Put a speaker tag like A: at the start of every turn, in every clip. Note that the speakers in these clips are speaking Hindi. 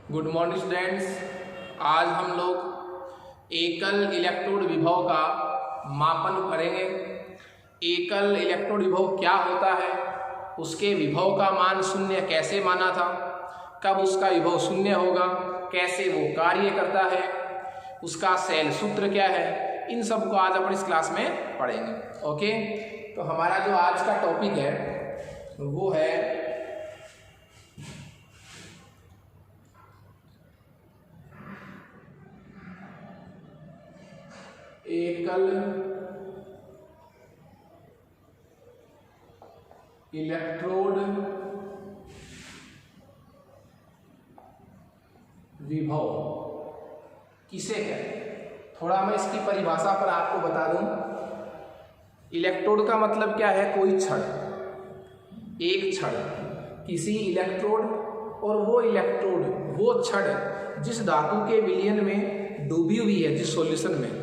A: Good morning students. आज हम लोग एकल इलेक्ट्रोड विभव का मापन करेंगे। एकल इलेक्ट्रोड विभव क्या होता है, उसके विभव का मान शून्य कैसे माना था, कब उसका विभव शून्य होगा, कैसे वो कार्य करता है, उसका सेल सूत्र क्या है, इन सब को आज अपन इस क्लास में पढ़ेंगे। ओके, तो हमारा जो आज का टॉपिक है वो है एकल इलेक्ट्रोड विभव किसे कहते हैं। थोड़ा मैं इसकी परिभाषा पर आपको बता दूं। इलेक्ट्रोड का मतलब क्या है, कोई छड़, एक छड़, किसी इलेक्ट्रोड और वो इलेक्ट्रोड वो छड़ जिस धातु के विलयन में डूबी हुई है, जिस सॉल्यूशन में,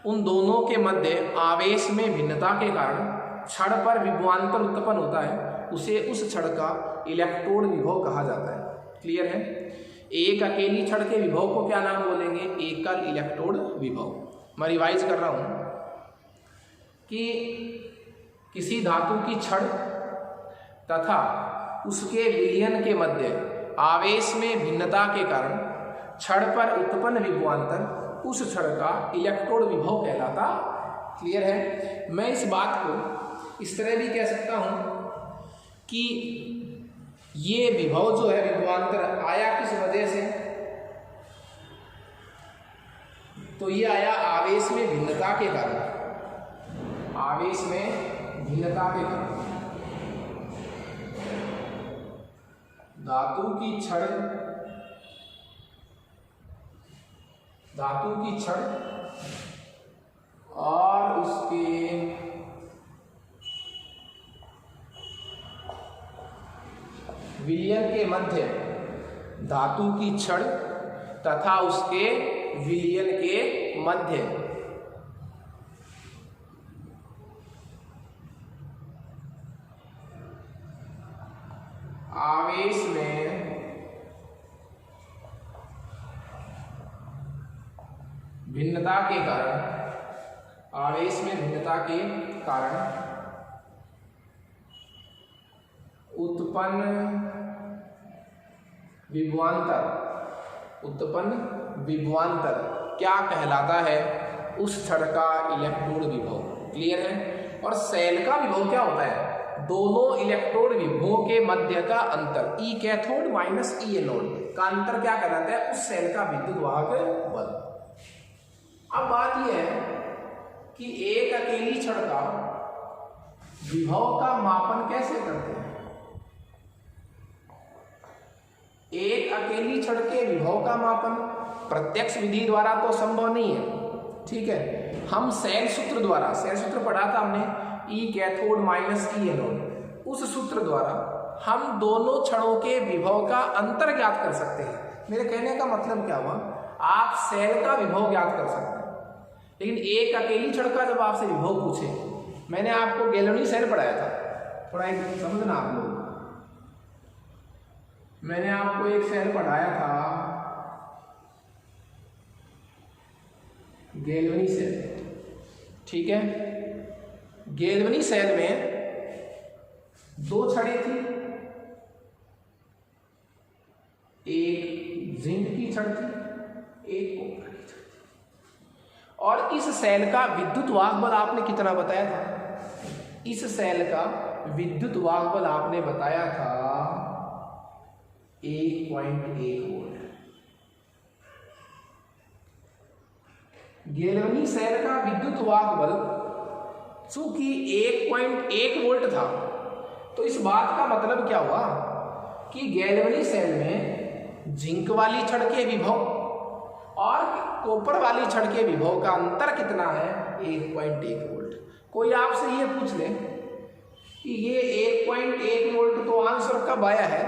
A: उन दोनों के मध्य आवेश में भिन्नता के कारण छड़ पर विभवांतर उत्पन्न होता है, उसे उस छड़ का इलेक्ट्रोड विभव कहा जाता है। क्लियर है। एक अकेली छड़ के विभव को क्या नाम बोलेंगे, एकल इलेक्ट्रोड विभव। मैं रिवाइज कर रहा हूं कि किसी धातु की छड़ तथा उसके विलयन के मध्य आवेश में भिन्नता के कारण छड़ पर उत्पन्न विभवांतर उस छड़ का इलेक्ट्रोड विभव कहलाता। क्लियर है। मैं इस बात को इस तरह भी कह सकता हूं कि ये विभव जो है, विभवांतर आया किस वजह से, तो ये आया आवेश में भिन्नता के कारण। आवेश में भिन्नता के कारण धातु की छड़ और उसके विलयन के मध्य धातु की छड़ तथा उसके विलयन के मध्य आवेश में भिन्नता के कारण, आवेश में भिन्नता के कारण उत्पन्न विभवांतर क्या कहलाता है, उस छड़ का इलेक्ट्रोड विभव। क्लियर है। और सेल का विभव क्या होता है, दोनों इलेक्ट्रोड विभवों के मध्य का अंतर, ई कैथोड माइनस ई एनोड का अंतर क्या कहलाता है, उस सेल का विद्युत वाहक बल। अब बात यह है कि एक अकेली छड़ का विभव का मापन कैसे करते हैं। एक अकेली छड़ के विभव का मापन प्रत्यक्ष विधि द्वारा तो संभव नहीं है। ठीक है, हम सेल सूत्र द्वारा, सेल सूत्र पढ़ा था हमने, ई कैथोड माइनस ई एनोड, उस सूत्र द्वारा हम दोनों छड़ों के विभव का अंतर ज्ञात कर सकते हैं। मेरे कहने का मतलब क्या हुआ, आप सेल का विभव ज्ञात कर सकते हैं, लेकिन एक अकेली छड़ का जब आपसे विभव पूछे, मैंने आपको गैलोनी सेल पढ़ाया था, थोड़ा एक समझना आप लोग, मैंने आपको एक सेल पढ़ाया था गैलोनी सेल। ठीक है, गैलोनी सेल में दो छड़ें थी, एक जिंक की छड़ थी, एक कॉपर की छड़ थी। और इस सेल का विद्युत वाहक बल आपने कितना बताया था, इस सेल का विद्युत वाहक बल आपने बताया था 1.1 वोल्ट। गैलोनी सेल का विद्युत वाहक बल चूंकि 1.1 वोल्ट था, तो इस बात का मतलब क्या हुआ कि गैलोनी सेल में जिंक वाली छड़ के विभव और कॉपर वाली छड़ के विभव का अंतर कितना है, 1.1 वोल्ट। कोई आपसे ये पूछ ले कि ये 1.1 वोल्ट तो आंसर कब आया है,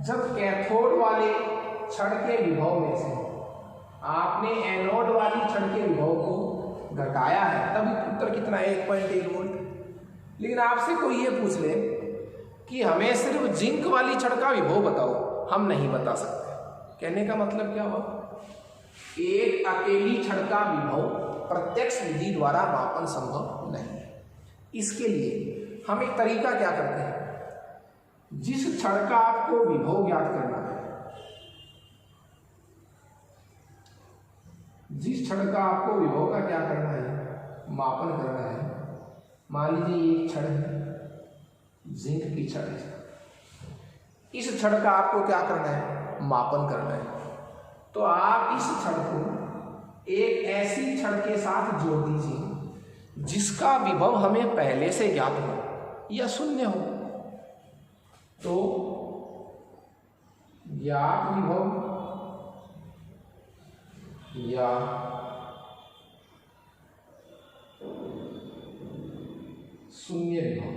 A: जब कैथोड वाले छड़ के विभव में से आपने एनोड वाली छड़ के विभव को घटाया है, तभी उत्तर कितना है, 1.1 वोल्ट। लेकिन आपसे कोई ये पूछ ले कि हमें सिर्फ जिंक वाली छड़ का विभव बताओ, हम नहीं बता सकते। कहने का मतलब क्या हुआ, एक अकेली छड़ का विभव प्रत्यक्ष विधि द्वारा मापन संभव नहीं है। इसके लिए हम एक तरीका क्या करते हैं, जिस छड़ का आपको विभव ज्ञात करना है, जिस छड़ का आपको विभव का क्या करना है, मापन करना है। मान लीजिए एक छड़ है, जिंक की छड़ है, इस छड़ का आपको क्या करना है, मापन करना है। तो आप इस छड़ को एक ऐसी छड़ के साथ जोड़ दीजिए जिसका विभव हमें पहले से ज्ञात हो या शून्य हो। तो ज्ञात विभव या शून्य विभव,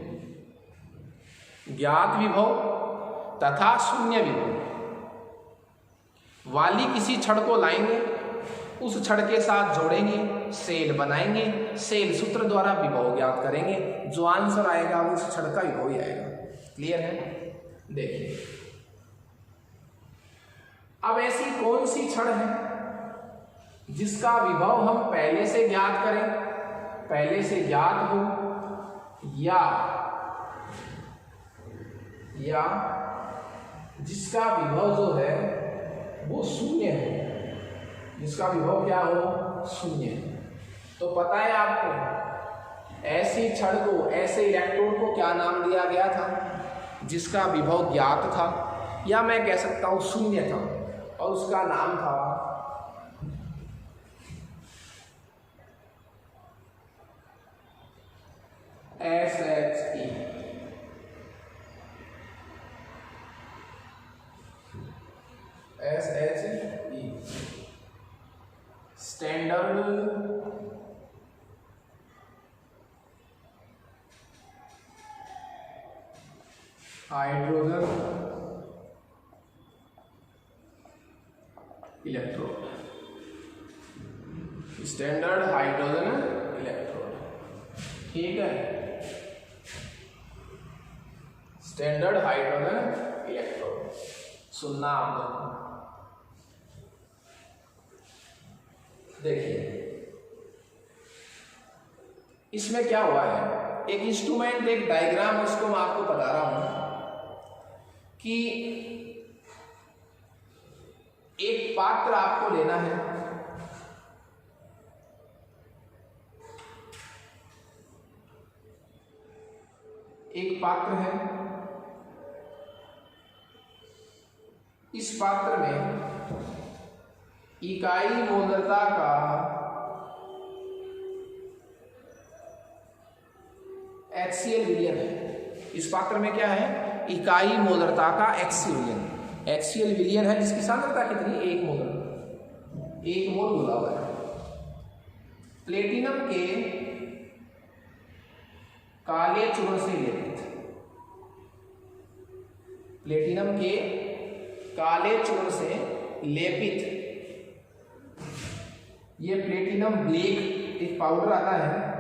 A: ज्ञात विभव तथा शून्य विभव वाली किसी छड़ को लाएंगे, उस छड़ के साथ जोड़ेंगे, सेल बनाएंगे, सेल सूत्र द्वारा विभव ज्ञात करेंगे, जो आंसर आएगा वो उस छड़ का विभव ही आएगा। क्लियर है? देखिए अब ऐसी कौन सी छड़ है जिसका विभव हम पहले से ज्ञात करें, पहले से ज्ञात हो, या जिसका विभव जो है वो शून्य हो, जिसका विभव क्या हो, शून्य। तो पता है आपको ऐसी छड़ को, ऐसे इलेक्ट्रोड को क्या नाम दिया गया था, जिसका विभव ज्ञात था या मैं कह सकता हूं शून्य था, और उसका नाम था SHE। SHE standard hydrogen electrode, standard hydrogen electrode. ठीक है, स्टैंडर्ड हाइड्रोजन इलेक्ट्रोड सुनना आप लोग। देखिए इसमें क्या हुआ है, एक इंस्ट्रूमेंट, एक डायग्राम, उसको मैं आपको बता रहा हूं कि एक पात्र आपको लेना है, एक पात्र है, इस पात्र में इकाई मोलरता का एक्सियल विलयन है। इस पात्र में क्या है, इकाई मोलरता का एक्सियल विलयन, एक्सियल विलयन है जिसकी सांद्रता कितनी, 1 मोल, 1 मोल बोला हुआ है। प्लेटिनम के काले चूर्ण से लेपित, प्लेटिनम के काले चूर्ण से लेपित, ये प्लेटिनम ब्लैक एक पाउडर आता है,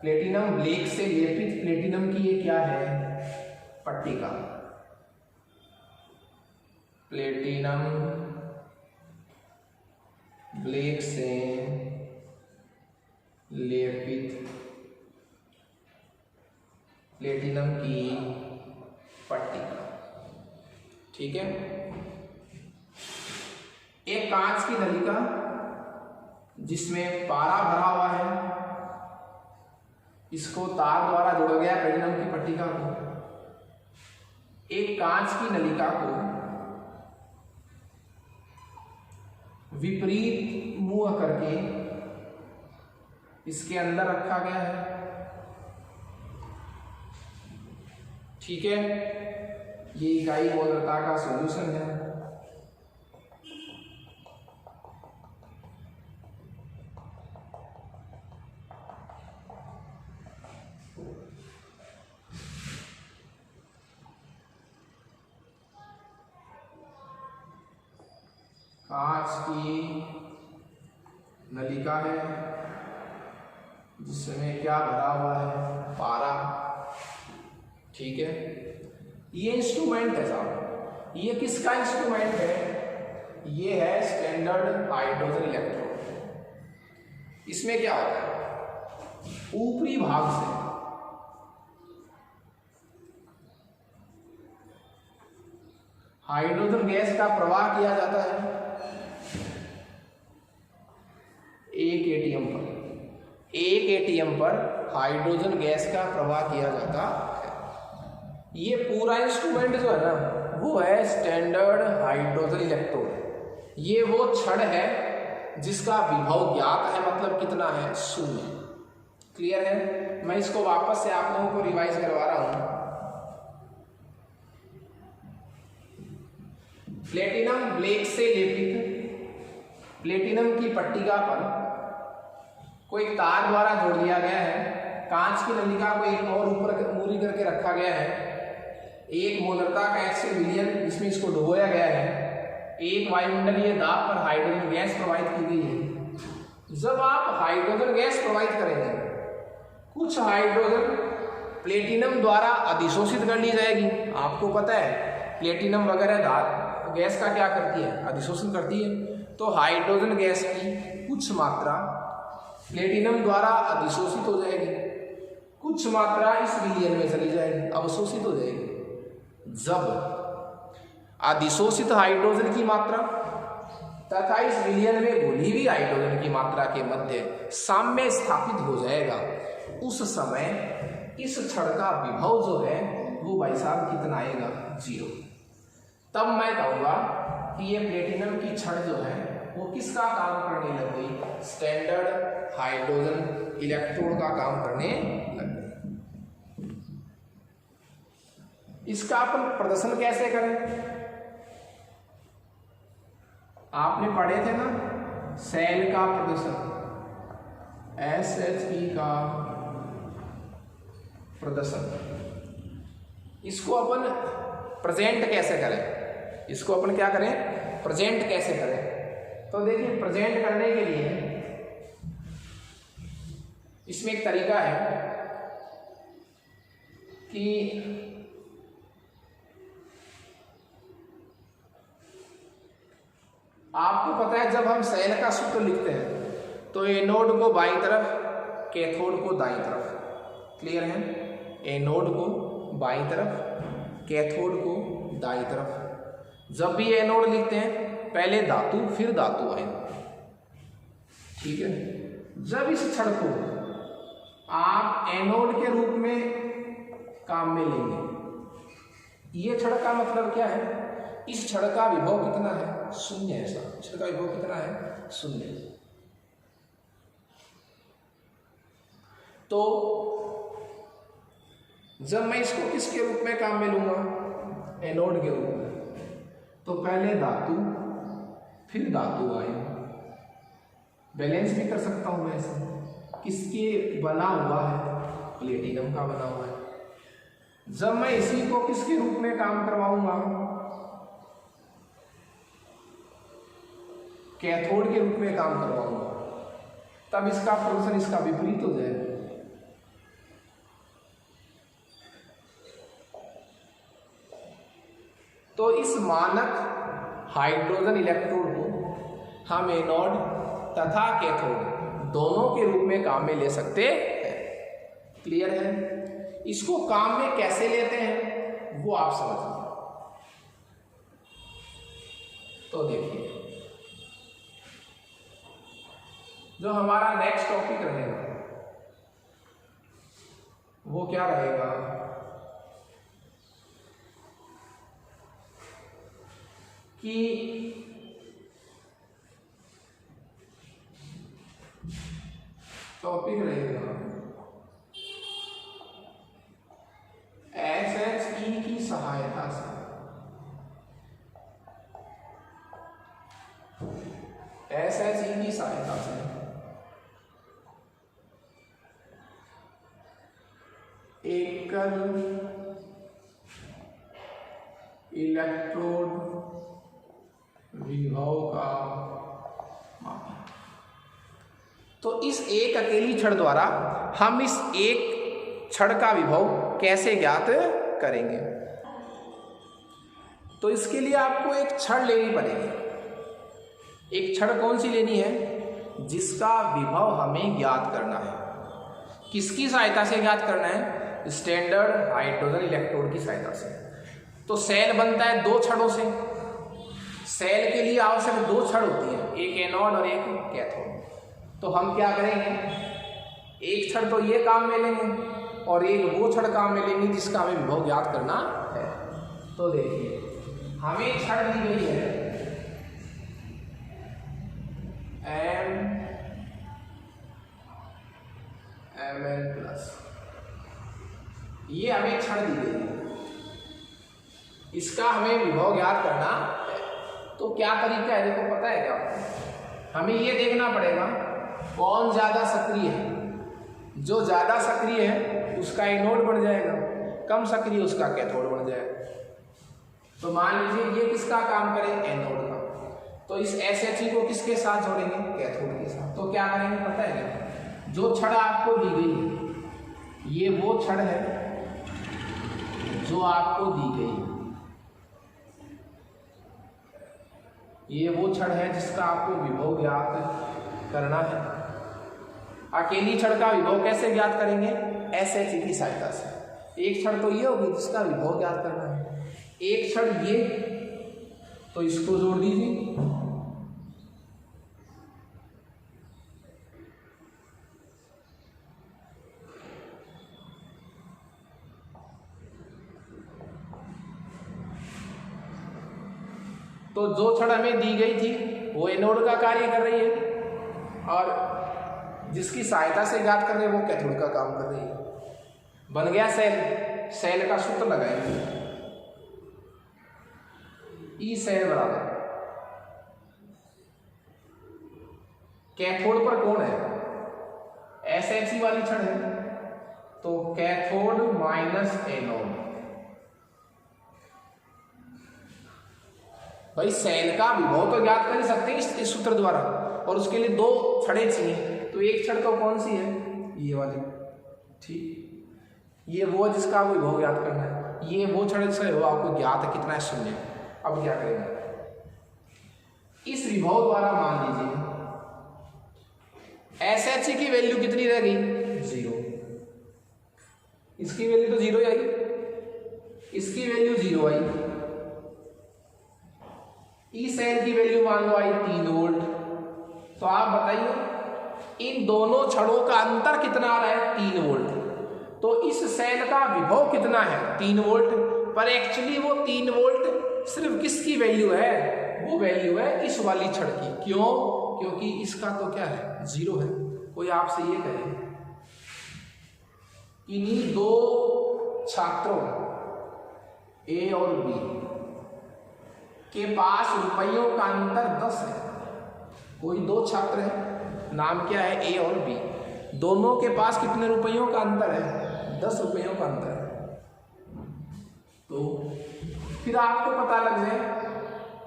A: प्लेटिनम ब्लैक से लेपित प्लेटिनम की ये क्या है, पट्टिका, प्लेटिनम ब्लैक से लेपित प्लेटिनम की पट्टिका। ठीक है, एक कांच की नलिका जिसमें पारा भरा हुआ है, इसको तार द्वारा जोड़ा गया प्लेटिनम की पट्टिका को। एक कांच की नलिका को विपरीत मुंह करके इसके अंदर रखा गया है। ठीक है, ये इकाई मोलरता का सॉल्यूशन है। कांच की नलिका है जिसमें क्या भरा हुआ है, पारा। ठीक है, ये इंस्ट्रूमेंट है साहब, ये किसका इंस्ट्रूमेंट है, ये है स्टैंडर्ड हाइड्रोजन इलेक्ट्रोड। इसमें क्या होता है, ऊपरी भाग से हाइड्रोजन गैस का प्रवाह किया जाता है एक एटीएम पर हाइड्रोजन गैस का प्रवाह किया जाता है। ये पूरा इंस्ट्रूमेंट जो है ना वो है स्टैंडर्ड हाइड्रोजन इलेक्ट्रोड। ये वो छड़ है जिसका विभव ज्ञात है, मतलब कितना है, 0। क्लियर है? मैं इसको वापस से आप लोगों को रिवाइज करवा रहा हूं। प्लेटिनम ब्लैक से लेपित प्लेटिनम की पट्टिका पर कोई तार द्वारा जोड़ दिया गया है। कांच की नलिका को एक और ऊपर मूरी करके रखा गया है। एक मोलरता का एक्सियल विलयन जिसमें इसको डुबोया गया है। एक वायुमंडलीय दाब पर हाइड्रोजन गैस प्रवाहित की गई है। जब आप हाइड्रोजन गैस प्रवाहित करेंगे, कुछ हाइड्रोजन प्लेटिनम द्वारा अधिशोषित कर ली जाएगी। आपको पता है प्लेटिनम वगैरह गैस का क्या करती है, अधिशोषण करती है। तो हाइड्रोजन गैस की कुछ मात्रा प्लेटिनम द्वारा अधिशोषित हो जाएगी, कुछ मात्रा इस विलयन में चली जाएगी, अवशोषित हो जाएगी। जब अधिशोषित हाइड्रोजन की मात्रा तथा इस विलयन में घुली हुई हाइड्रोजन की मात्रा के मध्य साम्य स्थापित हो जाएगा, उस समय इस छड़ का विभव जो है वो भाई साहब कितना आएगा, 0। तब मैं कहूँगा कि ये प्लेटिनम की छड़ जो है वो किसका काम करने लग गई, स्टैंडर्ड हाइड्रोजन इलेक्ट्रोड का काम करने लग गई। इसका अपन प्रदर्शन कैसे करें? आपने पढ़े थे ना सेल का प्रदर्शन, SHE का प्रदर्शन। इसको अपन प्रेजेंट कैसे करें, इसको अपन क्या करें, प्रेजेंट कैसे करें? तो देखिए प्रेजेंट करने के लिए इसमें एक तरीका है कि आपको पता है जब हम सेल का सूत्र लिखते हैं तो एनोड को बाईं तरफ, कैथोड को दाईं तरफ। क्लियर है? एनोड को बाईं तरफ, कैथोड को दाईं तरफ। जब भी एनोड लिखते हैं पहले धातु फिर धातु आए, ठीक है? जब इस छड़ को आप एनोड के रूप में काम में लेंगे, ये छड़ का मतलब क्या है, इस छड़ का विभव कितना है, 0 है। छड़ का विभव कितना है, 0। तो जब मैं इसको किसके रूप में काम में लूंगा, एनोड के रूप में, तो पहले धातु फिर धातु आए। बैलेंस भी कर सकता हूं मैं ऐसे। किसके बना हुआ है, प्लेटिनम का बना हुआ है। जब मैं इसी को किसके रूप में काम करवाऊंगा, कैथोड के रूप में काम करवाऊंगा, तब इसका प्रदर्शन इसका विपरीत हो जाएगा। तो इस मानक हाइड्रोजन इलेक्ट्रोड को हम एनोड तथा कैथोड दोनों के रूप में काम में ले सकते हैं। क्लियर है? इसको काम में कैसे लेते हैं वो आप समझिए। तो देखिए जो हमारा नेक्स्ट टॉपिक रहेगा वो क्या रहेगा, कि टॉपिक रहेगा SHE की सहायता से एकल इलेक्ट्रोड विभव का मापन। तो इस एक अकेली छड़ द्वारा हम इस एक छड़ का विभव कैसे ज्ञात करेंगे? तो इसके लिए आपको एक छड़ लेनी पड़ेगी। एक छड़ कौन सी लेनी है? जिसका विभव हमें ज्ञात करना है। किसकी सहायता से ज्ञात करना है? स्टैंडर्ड हाइड्रोजन इलेक्ट्रोड की सहायता से। तो सेल बनता है दो छड़ों से। सेल के लिए आवश्यक दो छड़ होती है, एक एनोड और एक कैथोड। तो हम क्या करेंगे, एक छड़ तो ये काम में लेंगे और एक वो छड़ काम में लेंगे जिसका हमें विभव ज्ञात करना है। तो देखिए हमें छड़ दी गई है Mn+, ये हमें छड़ दी गई है, इसका हमें विभव ज्ञात करना है। तो क्या तरीका है, देखो पता है क्या, हमें ये देखना पड़ेगा कौन ज्यादा सक्रिय है। जो ज्यादा सक्रिय है उसका एनोड बन जाएगा, कम सक्रिय उसका कैथोड बन जाएगा। तो मान लीजिए ये किसका काम करे, एनोड का, तो इस SHE को किसके साथ जोड़ेंगे, कैथोड के साथ। तो क्या करेंगे पता है क्या, जो छड़ आपको दी गई है ये वो छड़ है जो आपको दी गई है, ये वो छड़ है जिसका आपको विभव ज्ञात करना है। अकेली छड़ का विभव कैसे ज्ञात करेंगे, SHE की सहायता से। एक छड़ तो ये होगी जिसका विभव ज्ञात करना है, एक छड़ ये, तो इसको जोड़ दीजिए। तो जो छड़ हमें दी गई थी वो एनोड का कार्य कर रही है और जिसकी सहायता से ज्ञात कर रहे हैं वो कैथोड का काम कर रही है। बन गया सेल। सेल का सूत्र लगाएंगे, ई सेल बराबर कैथोड पर कौन है, SHE वाली छड़ है, तो कैथोड माइनस एनोड। भाई सेल का विभव तो ज्ञात कर ही सकते हैं इस सूत्र द्वारा, और उसके लिए दो छड़ें चाहिए। तो एक छड़ तो कौन सी है, ये वाली, ठीक, ये वो जिसका आपको विभव ज्ञात करना है, ये वो छड़ जिसका विभव आपको ज्ञात है कितना है, 0। अब क्या करेंगे, इस विभव द्वारा मान लीजिए SHE की वैल्यू कितनी रह गई, 0। इसकी वैल्यू तो 0 आई, इसकी वैल्यू 0 आई, ई सेल की वैल्यू मान लो आई 3 वोल्ट। तो आप बताइए इन दोनों छड़ों का अंतर कितना आ रहा है, 3 वोल्ट। तो इस सेल का विभव कितना है, 3 वोल्ट, पर एक्चुअली वो 3 वोल्ट सिर्फ किसकी वैल्यू है, वो वैल्यू है इस वाली छड़ की। क्यों, क्योंकि इसका तो क्या है, 0 है। कोई आपसे ये कहे इन्हीं दो छात्रों ए और बी के पास रुपयों का अंतर 10 है। कोई दो छात्र है, नाम क्या है, ए और बी, दोनों के पास कितने रुपयों का अंतर है, 10 रुपयों का अंतर है। तो फिर आपको पता लग जाए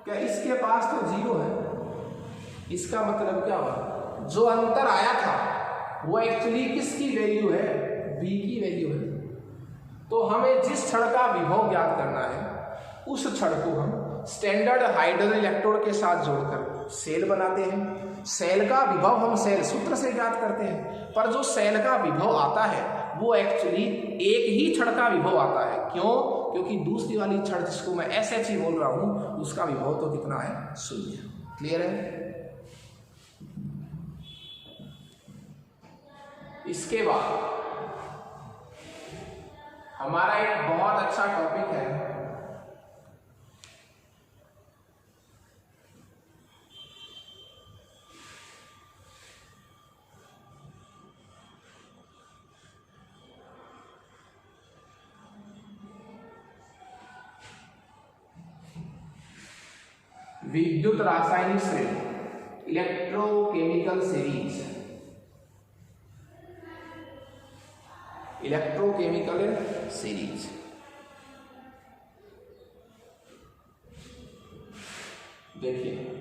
A: क्या इसके पास तो 0 है, इसका मतलब क्या हुआ, जो अंतर आया था वो एक्चुअली किसकी वैल्यू है, बी की वैल्यू है। तो हमें जिस छड़ का विभव ज्ञात करना है उस छड़ को हम स्टैंडर्ड हाइड्रोजन इलेक्ट्रोड के साथ जोड़कर सेल बनाते हैं। सेल का विभव हम सेल सूत्र से ज्ञात करते हैं, पर जो सेल का विभव आता है वो एक्चुअली एक ही छड़ का विभव आता है। क्यों, क्योंकि दूसरी वाली छड़ जिसको मैं SHE बोल रहा हूं उसका विभव तो कितना है, 0। क्लियर है। इसके बाद हमारा एक बहुत अच्छा टॉपिक है विद्युत रासायनिक श्रेणी, इलेक्ट्रोकेमिकल सीरीज, इलेक्ट्रोकेमिकल सीरीज। देखिए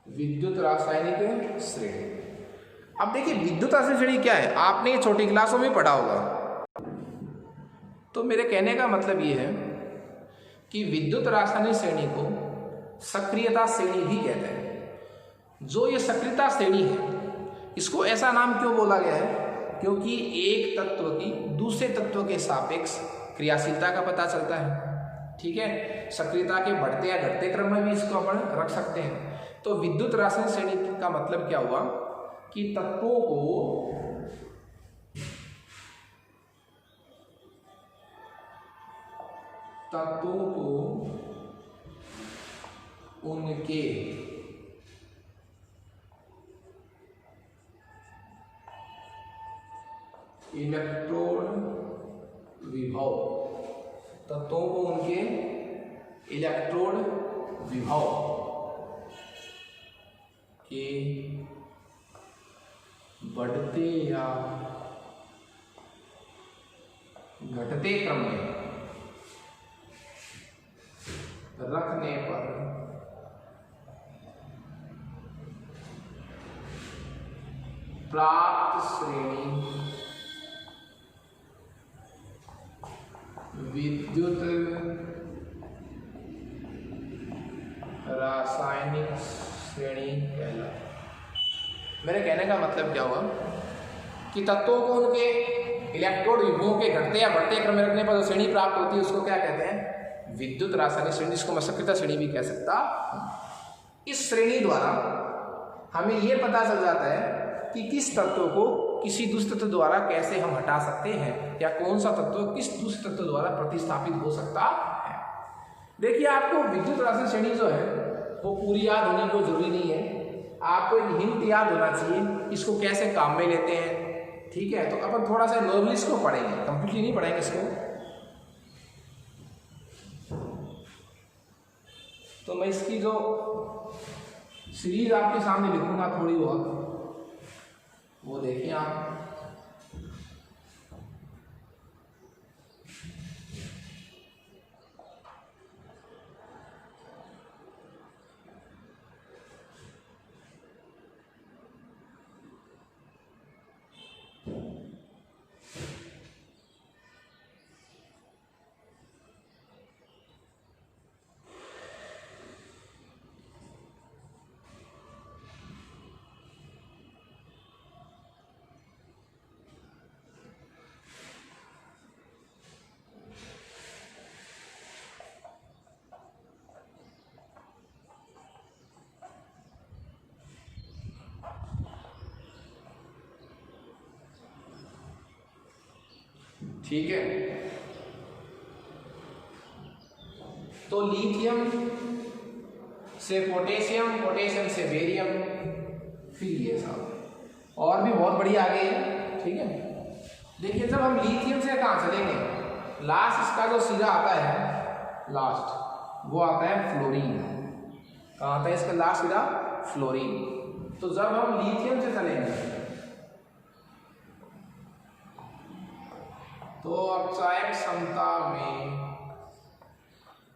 A: विद्युत रासायनिक श्रेणी। अब देखिए विद्युत रासायनिक श्रेणी क्या है, आपने ये छोटी क्लासों में पढ़ा होगा। तो मेरे कहने का मतलब ये है कि विद्युत रासायनिक श्रेणी को सक्रियता श्रेणी भी कहते हैं। जो ये सक्रियता श्रेणी है, इसको ऐसा नाम क्यों बोला गया है, क्योंकि एक तत्व की दूसरे तत्व के सापेक्ष क्रियाशीलता का पता चलता है। ठीक है, सक्रियता के बढ़ते या घटते क्रम में भी इसको अपन रख सकते हैं। तो विद्युत रासायनिक श्रेणी का मतलब क्या हुआ कि तत्वों को उनके इलेक्ट्रोड विभव, तत्वों को उनके इलेक्ट्रोड विभव के बढ़ते या घटते क्रम में रखने पर प्राप्त श्रेणी विद्युत रासायनिक श्रेणी कहलाती। मेरे कहने का मतलब क्या हुआ कि तत्वों को उनके इलेक्ट्रोड विभवों के घटते या बढ़ते क्रम में रखने पर जो श्रेणी प्राप्त होती है उसको क्या कहते हैं, विद्युत रासायनिक श्रेणी, जिसको मैं सक्रियता श्रेणी भी कह सकता हूं। इस श्रेणी द्वारा हमें यह पता चल जाता है कि किस तत्व को किसी दूसरे तत्व द्वारा कैसे हम हटा सकते हैं, या कौन सा तत्व किस दूसरे तत्व द्वारा प्रतिस्थापित हो सकता है। देखिए आपको विद्युत रासायनिक श्रेणी जो है वो पूरी याद होनी कोई जरूरी नहीं है, आपको एक हिंट याद होना चाहिए इसको कैसे काम में लेते हैं। ठीक है, तो अपन थोड़ा सा नॉर्मली इसको पढ़ेंगे, कंप्लीटली नहीं पढ़ेंगे इसको। तो मैं इसकी जो सीरीज आपके सामने लिखूंगा थोड़ी बहुत, वो देखिए आप। ठीक है, तो लिथियम से पोटेशियम, पोटेशियम से बेरियम, फिर ये सब और भी बहुत बढ़िया आगे है। ठीक है, देखिए जब हम लिथियम से कहाँ चलेंगे, लास्ट इसका जो सिरा आता है लास्ट वो आता है फ्लोरीन। कहाँ आता है इसका लास्ट सिरा, फ्लोरीन। तो जब हम लिथियम से चलेंगे तो अपचायक क्षमता में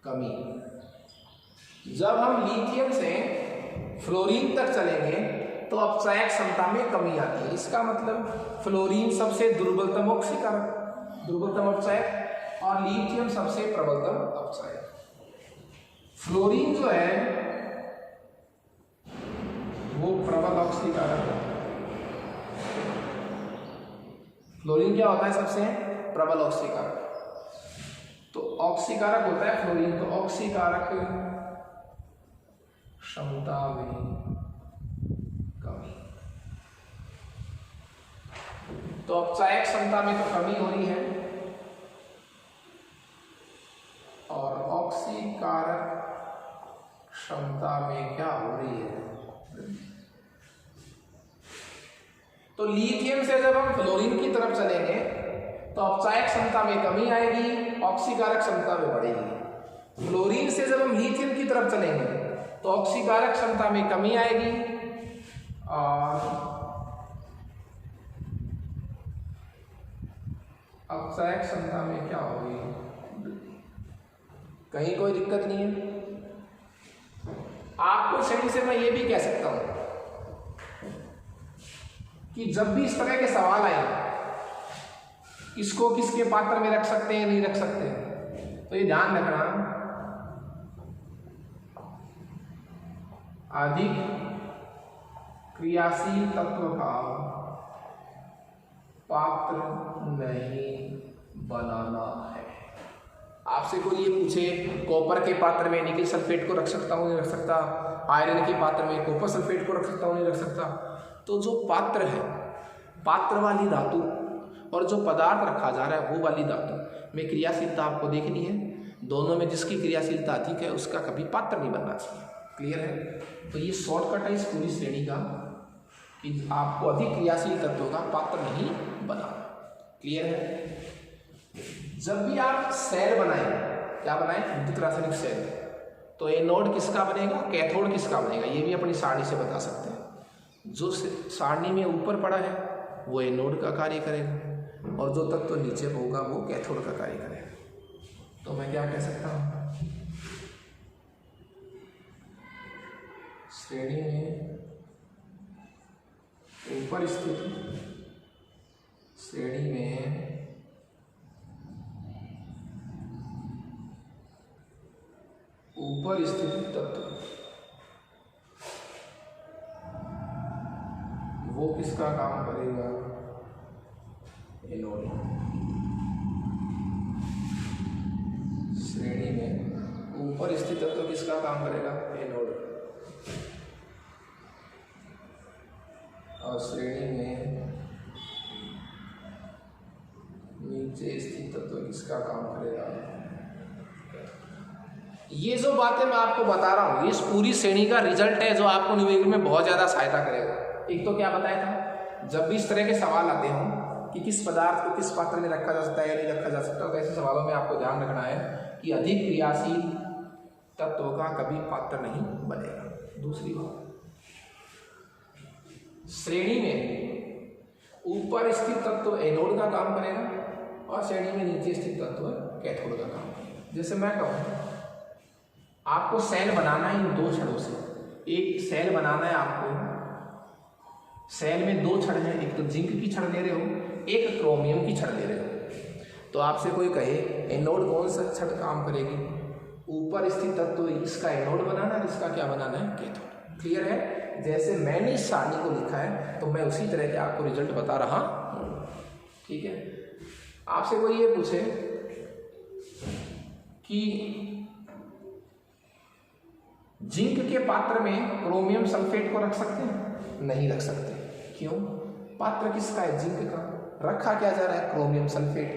A: कमी। जब हम लिथियम से फ्लोरीन तक चलेंगे तो अपचायक क्षमता में कमी आती है। इसका मतलब फ्लोरीन सबसे दुर्बलतम ऑक्सीकारक, दुर्बलतम अपचायक, और लिथियम सबसे प्रबलतम अपचायक। फ्लोरीन जो है वो प्रबल ऑक्सीकारक है। फ्लोरीन क्या होता है, सबसे प्रबल ऑक्सीकारक। तो ऑक्सीकारक होता है फ्लोरीन, तो ऑक्सीकारक क्षमता में कमी। तो अपचायक क्षमता में तो कमी हो रही है, और ऑक्सीकारक क्षमता में क्या हो रही है। तो लिथियम से जब हम फ्लोरीन की तरफ चलेंगे तो अपचायक क्षमता में कमी आएगी, ऑक्सीकारक क्षमता में बढ़ेगी। फ्लोरीन से जब हम लिथियम की तरफ चलेंगे तो ऑक्सीकारक क्षमता में कमी आएगी और अपचायक क्षमता में क्या होगी, कहीं कोई दिक्कत नहीं है। आपको श्रेणी से मैं ये भी कह सकता हूं कि जब भी इस तरह के सवाल आए, इसको किसके पात्र में रख सकते हैं, नहीं रख सकते, तो ये ध्यान रखना, अधिक क्रियाशील तत्व का पात्र नहीं बनाना है। आपसे कोई ये पूछे कॉपर के पात्र में निकल सल्फेट को रख सकता हूं, नहीं रख सकता, आयरन के पात्र में कॉपर सल्फेट को रख सकता हूं, नहीं रख सकता, तो जो पात्र है, पात्र वाली धातु और जो पदार्थ रखा जा रहा है वो वाली धातु में क्रियाशीलता आपको देखनी है। दोनों में जिसकी क्रियाशीलता अधिक है उसका कभी पात्र नहीं बनना चाहिए। क्लियर है? तो ये शॉर्टकट है इस पूरी श्रेणी का कि आपको अधिक क्रियाशील तत्वों का पात्र नहीं बनाना। क्लियर है? जब भी आप सेल बनाएं, क्या बनाएं? विद्युत रासायनिक सेल, तो एनोड किसका बनेगा, कैथोड किसका बनेगा, ये भी अपनी सारणी से बता सकते हैं। जो सारणी में ऊपर पड़ा है वो एनोड का कार्य करेगा और जो तत्व नीचे होगा वो कैथोड का कार्य करेगा। तो मैं क्या कह सकता हूं, श्रेणी में ऊपर स्थित, श्रेणी में ऊपर स्थित तत्व वो किसका काम करेगा, एनोड। श्रेणी में ऊपर स्थित तत्व किसका काम करेगा, एनोड, और श्रेणी में नीचे स्थित तत्व किसका काम करेगा। ये जो बातें मैं आपको बता रहा हूं, इस पूरी श्रेणी का रिजल्ट है जो आपको निवेदन में बहुत ज्यादा सहायता करेगा। एक तो क्या बताया था, जब भी इस तरह के सवाल आते हों कि किस पदार्थ को किस पात्र में रखा जा सकता है या नहीं रखा जा सकता, तो ऐसे सवालों में आपको ध्यान रखना है कि अधिक क्रियाशील तत्वों का कभी पात्र नहीं बनेगा। दूसरी बात, श्रेणी में ऊपर स्थित तत्व एनोड का काम करेगा और श्रेणी में नीचे स्थित तत्व कैथोड का काम करेगा। जैसे मैं कहूँ आपको सेल बनाना है इन दो छड़ों से, एक सेल बनाना है आपको, सेल में दो छड़ हैं, एक तो जिंक की छड़ ले रहे हो, एक क्रोमियम की छड़ ले रहे हो। तो आपसे कोई कहे एनोड कौन सा छड़ काम करेगी, ऊपर स्थित तत्व इसका एनोड बनाना है, इसका क्या बनाना है, कैथोड। क्लियर है? जैसे मैंने इस सारणी को लिखा है तो मैं उसी तरह के आपको रिजल्ट बता रहा हूं। ठीक है? आपसे कोई ये पूछे कि जिंक के पात्र में क्रोमियम सल्फेट को रख सकते हैं, नहीं रख सकते। क्यों? पात्र किसका है, जिंक का, रखा क्या जा रहा है, क्रोमियम सल्फेट।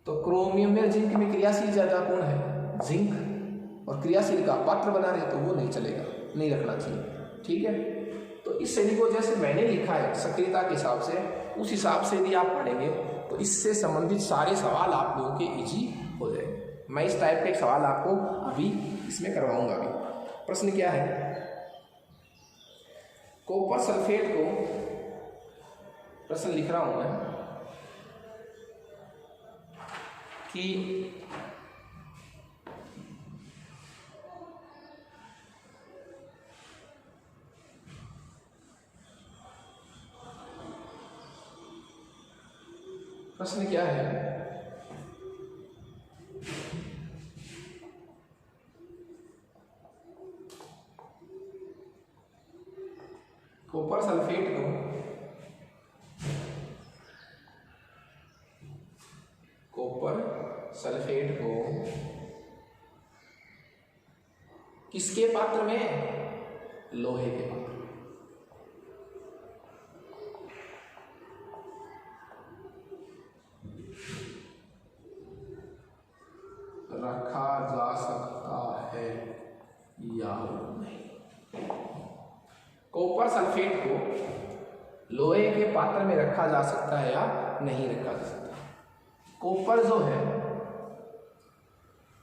A: तो क्रोमियम में जिंक में क्रियाशील ज्यादा कौन है, जिंक, और क्रियाशील का पात्र बना रहे तो वो नहीं चलेगा, नहीं रखना चाहिए। ठीक है? तो इस श्रेणी को जैसे मैंने लिखा है सक्रियता के हिसाब से, उस हिसाब से यदि आप पढ़ेंगे तो इससे संबंधित सारे सवाल आप लोगों के इजी हो जाएंगे। मैं इस टाइप के एक सवाल आपको अभी इसमें करवाऊंगा। अभी प्रश्न क्या है, कॉपर सल्फेट को, प्रश्न लिख रहा हूं मैं कि प्रश्न क्या है, कॉपर सल्फेट को किसके पात्र में, लोहे के पात्र में। रखा जा सकता है या नहीं। कॉपर सल्फेट को लोहे के पात्र में रखा जा सकता है या नहीं रखा जा सकता। कॉपर जो है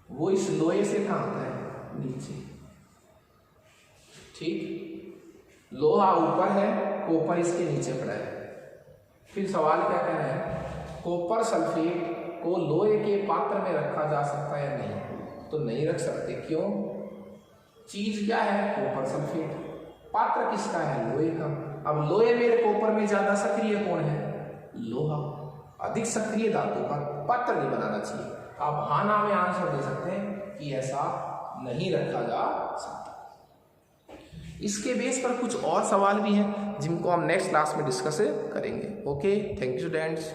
A: वो इस लोहे से कहां आता है, नीचे। ठीक, लोहा ऊपर है, कॉपर इसके नीचे पड़ा है। फिर सवाल क्या कह रहा है, कॉपर सल्फेट को लोहे के पात्र में रखा जा सकता है या नहीं, तो नहीं रख सकते। क्यों? चीज क्या है? Copper sulphate. पात्र किसका है? लोहे का। अब लोहे में कॉपर में ज्यादा सक्रिय कौन है? लोहा। अधिक सक्रिय धातु का पात्र नहीं बनाना चाहिए। आप हाँ ना में आंसर दे सकते हैं कि ऐसा नहीं रखा जा सकता। इसके बेस पर कुछ और सवाल भी हैं जिनको हम नेक्स्ट क्लास में डिस्कस करेंगे। Okay, thank you students.